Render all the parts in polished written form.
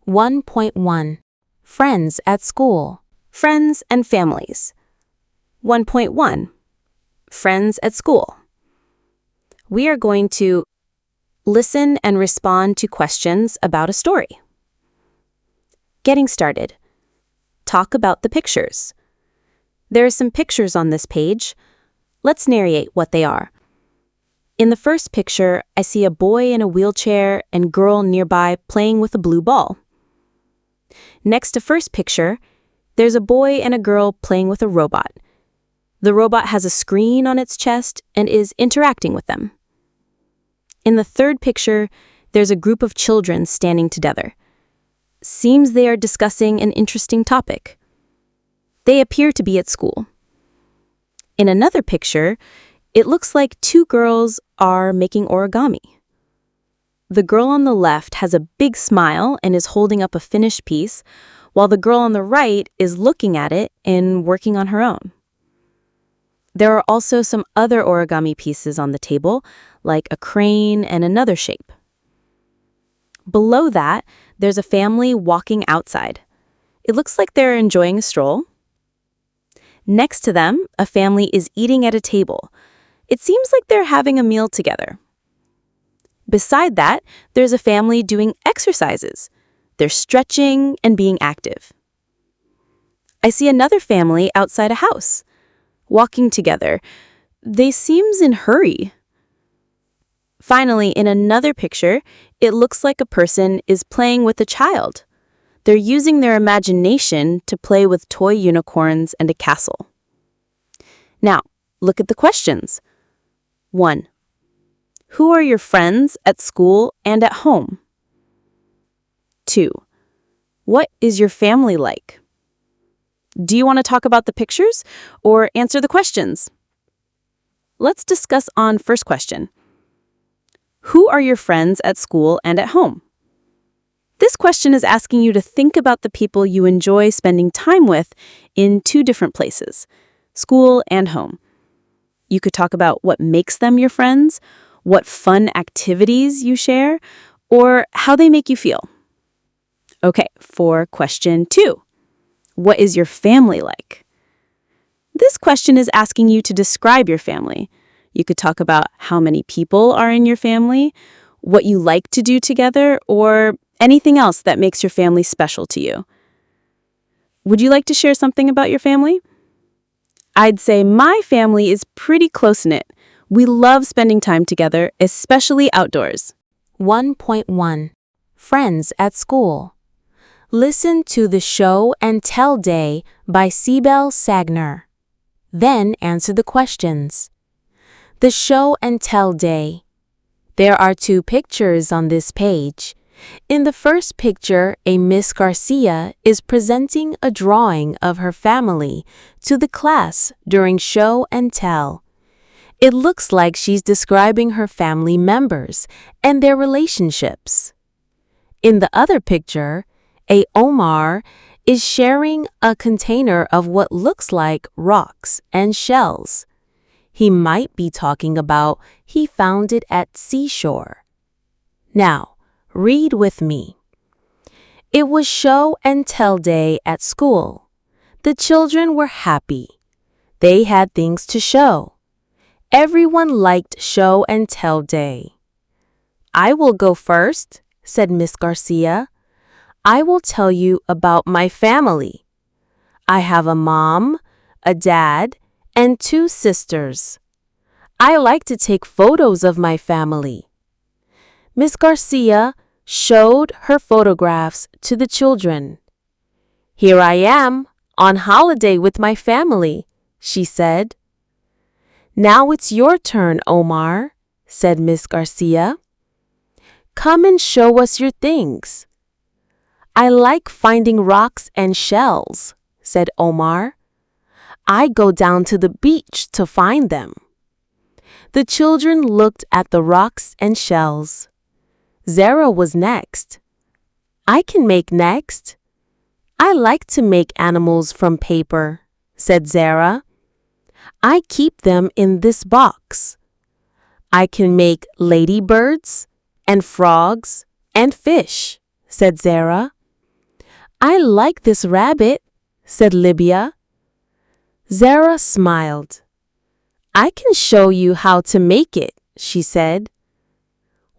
1.1 Friends at School. Friends and families. 1.1 Friends at School. We are going to listen and respond to questions about a story. Getting started. Talk about the pictures. There are some pictures on this page. Let's narrate what they are. In the first picture, I see a boy in a wheelchair and girl nearby playing with a blue ball. Next to first picture, there's a boy and a girl playing with a robot. The robot has a screen on its chest and is interacting with them. In the third picture, there's a group of children standing together. Seems they are discussing an interesting topic. They appear to be at school. In another picture, it looks like two girls are making origami. The girl on the left has a big smile and is holding up a finished piece, while the girl on the right is looking at it and working on her own. There are also some other origami pieces on the table, like a crane and another shape. Below that, there's a family walking outside. It looks like they're enjoying a stroll. Next to them, a family is eating at a table. It seems like they're having a meal together. Beside that, there's a family doing exercises. They're stretching and being active. I see another family outside a house, walking together. They seems in hurry. Finally, in another picture, it looks like a person is playing with a child. They're using their imagination to play with toy unicorns and a castle. Now, look at the questions. 1. Who are your friends at school and at home? 2. What is your family like? Do you want to talk about the pictures or answer the questions? Let's discuss on first question. Who are your friends at school and at home? This question is asking you to think about the people you enjoy spending time with in two different places, school and home. You could talk about what makes them your friends, what fun activities you share, or how they make you feel. Okay, for question 2. What is your family like? This question is asking you to describe your family. You could talk about how many people are in your family, what you like to do together, or anything else that makes your family special to you. Would you like to share something about your family? I'd say my family is pretty close-knit. We love spending time together, especially outdoors. 1.1 Friends at School. Listen to the Show and Tell Day by Sibel Sagner. Then answer the questions. The Show and Tell Day. There are two pictures on this page. In the first picture, a Miss Garcia is presenting a drawing of her family to the class during Show and Tell. It looks like she's describing her family members and their relationships. In the other picture, a Omar is sharing a container of what looks like rocks and shells. He might be talking about he found it at seashore. Now, read with me. It was Show and Tell Day at school. The children were happy. They had things to show. Everyone liked Show and Tell Day. I will go first, said Miss Garcia. I will tell you about my family. I have a mom, a dad, and 2 sisters. I like to take photos of my family. Miss Garcia showed her photographs to the children. Here I am, on holiday with my family, she said. Now it's your turn, Omar, said Miss Garcia. Come and show us your things. I like finding rocks and shells, said Omar. I go down to the beach to find them. The children looked at the rocks and shells. Zara was next. I can make next. I like to make animals from paper, said Zara. I keep them in this box. I can make ladybirds and frogs and fish, said Zara. I like this rabbit, said Libya. Zara smiled. I can show you how to make it, she said.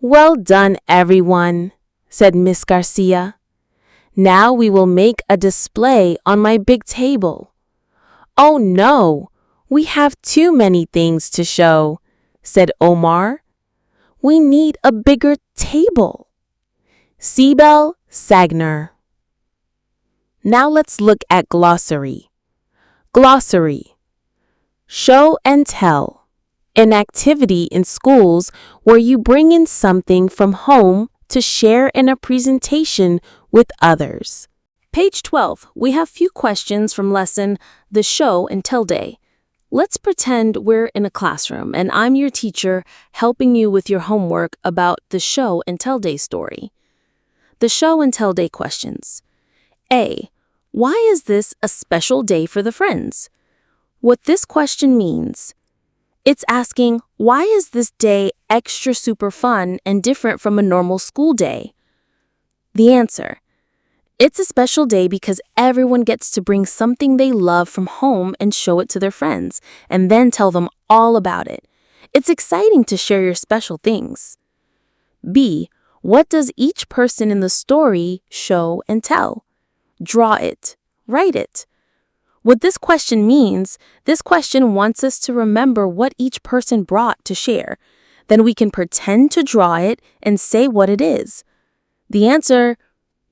Well done, everyone, said Miss Garcia. Now we will make a display on my big table. Oh no, we have too many things to show, said Omar. We need a bigger table. Cybele Sagner. Now let's look at glossary. Glossary. Show and tell. An activity in schools where you bring in something from home to share in a presentation with others. Page 12, we have few questions from lesson The Show and Tell Day. Let's pretend we're in a classroom and I'm your teacher helping you with your homework about the Show and Tell Day story. The Show and Tell Day questions. A. Why is this a special day for the friends? What this question means, it's asking, why is this day extra super fun and different from a normal school day? The answer, it's a special day because everyone gets to bring something they love from home and show it to their friends, and then tell them all about it. It's exciting to share your special things. B. What does each person in the story show and tell? Draw it. Write it. What this question means, this question wants us to remember what each person brought to share. Then we can pretend to draw it and say what it is. The answer,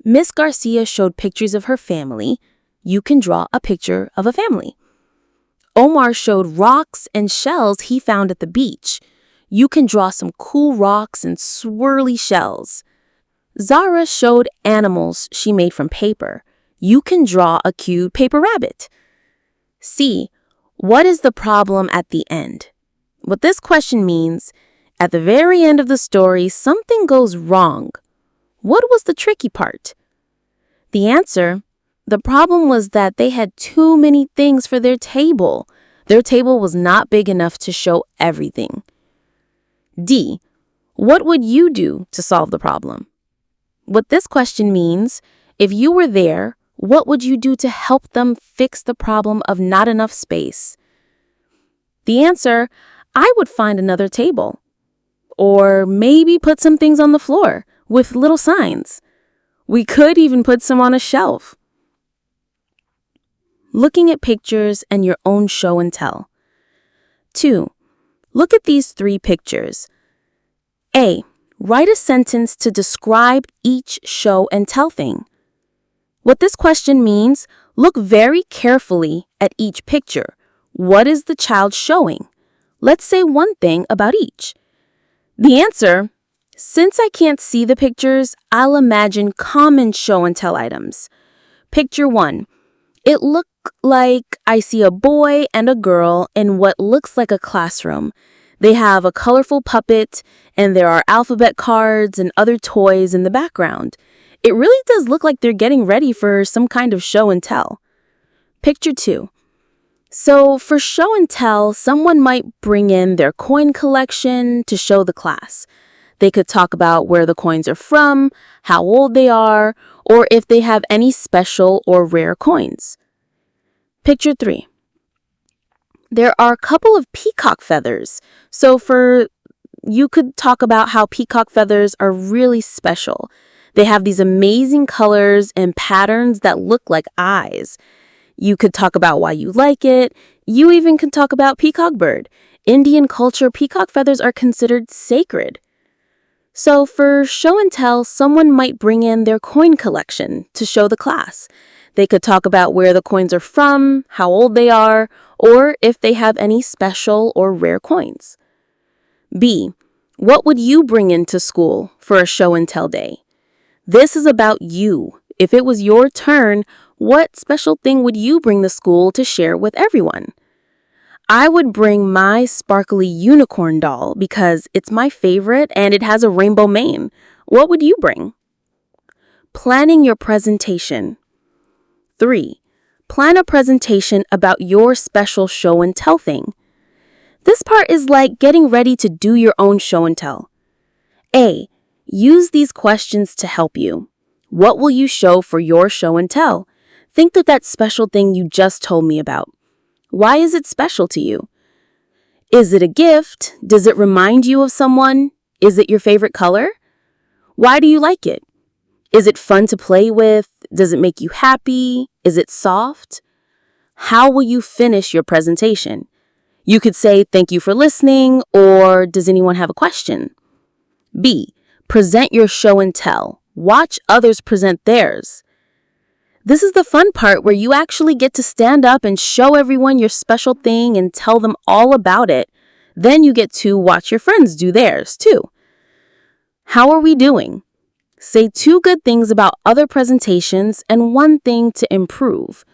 Miss Garcia showed pictures of her family. You can draw a picture of a family. Omar showed rocks and shells he found at the beach. You can draw some cool rocks and swirly shells. Zara showed animals she made from paper. You can draw a cute paper rabbit. C. What is the problem at the end? What this question means, at the very end of the story, something goes wrong. What was the tricky part? The answer, the problem was that they had too many things for their table. Their table was not big enough to show everything. D. What would you do to solve the problem? What this question means, if you were there, what would you do to help them fix the problem of not enough space? The answer, I would find another table. Or maybe put some things on the floor with little signs. We could even put some on a shelf. Looking at pictures and your own show and tell. 2. Look at these 3 pictures. A. Write a sentence to describe each show and tell thing. What this question means, look very carefully at each picture. What is the child showing? Let's say one thing about each. The answer, since I can't see the pictures, I'll imagine common show and tell items. Picture 1. It looked like I see a boy and a girl in what looks like a classroom. They have a colorful puppet, and there are alphabet cards and other toys in the background. It really does look like they're getting ready for some kind of show and tell. Picture 2. So for show and tell, someone might bring in their coin collection to show the class. They could talk about where the coins are from, how old they are, or if they have any special or rare coins. Picture 3. There are a couple of peacock feathers. So you could talk about how peacock feathers are really special. They have these amazing colors and patterns that look like eyes. You could talk about why you like it. You even could talk about peacock bird. Indian culture, peacock feathers are considered sacred. So for show and tell, someone might bring in their coin collection to show the class. They could talk about where the coins are from, how old they are, or if they have any special or rare coins. B. What would you bring into school for a show and tell day? This is about you. If it was your turn, what special thing would you bring to school to share with everyone? I would bring my sparkly unicorn doll because it's my favorite and it has a rainbow mane. What would you bring? Planning your presentation. 3. Plan a presentation about your special show and tell thing. This part is like getting ready to do your own show and tell. A. Use these questions to help you. What will you show for your show and tell? Think of that special thing you just told me about. Why is it special to you? Is it a gift? Does it remind you of someone? Is it your favorite color? Why do you like it? Is it fun to play with? Does it make you happy? Is it soft? How will you finish your presentation? You could say, "Thank you for listening," or "Does anyone have a question?" B. Present your show and tell. Watch others present theirs. This is the fun part where you actually get to stand up and show everyone your special thing and tell them all about it. Then you get to watch your friends do theirs too. How are we doing? Say 2 good things about other presentations and 1 thing to improve.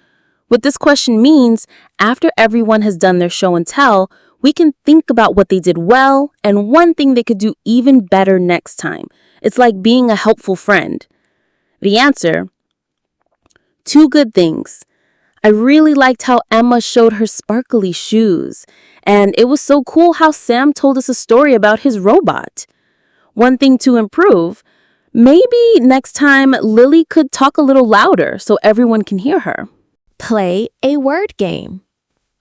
What this question means, after everyone has done their show and tell, we can think about what they did well and 1 thing they could do even better next time. It's like being a helpful friend. The answer: 2 good things. I really liked how Emma showed her sparkly shoes, and it was so cool how Sam told us a story about his robot. 1 thing to improve: maybe next time Lily could talk a little louder so everyone can hear her. Play a word game.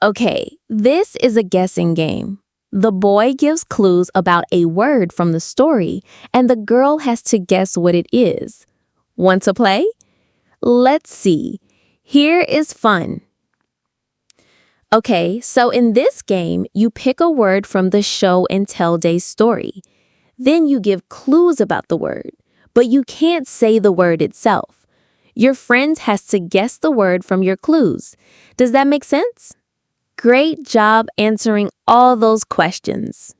Okay, this is a guessing game. The boy gives clues about a word from the story, and the girl has to guess what it is. Want to play? Let's see. Here is fun. Okay, so in this game, you pick a word from the show and tell day's story. Then you give clues about the word, but you can't say the word itself. Your friend has to guess the word from your clues. Does that make sense? Great job answering all those questions.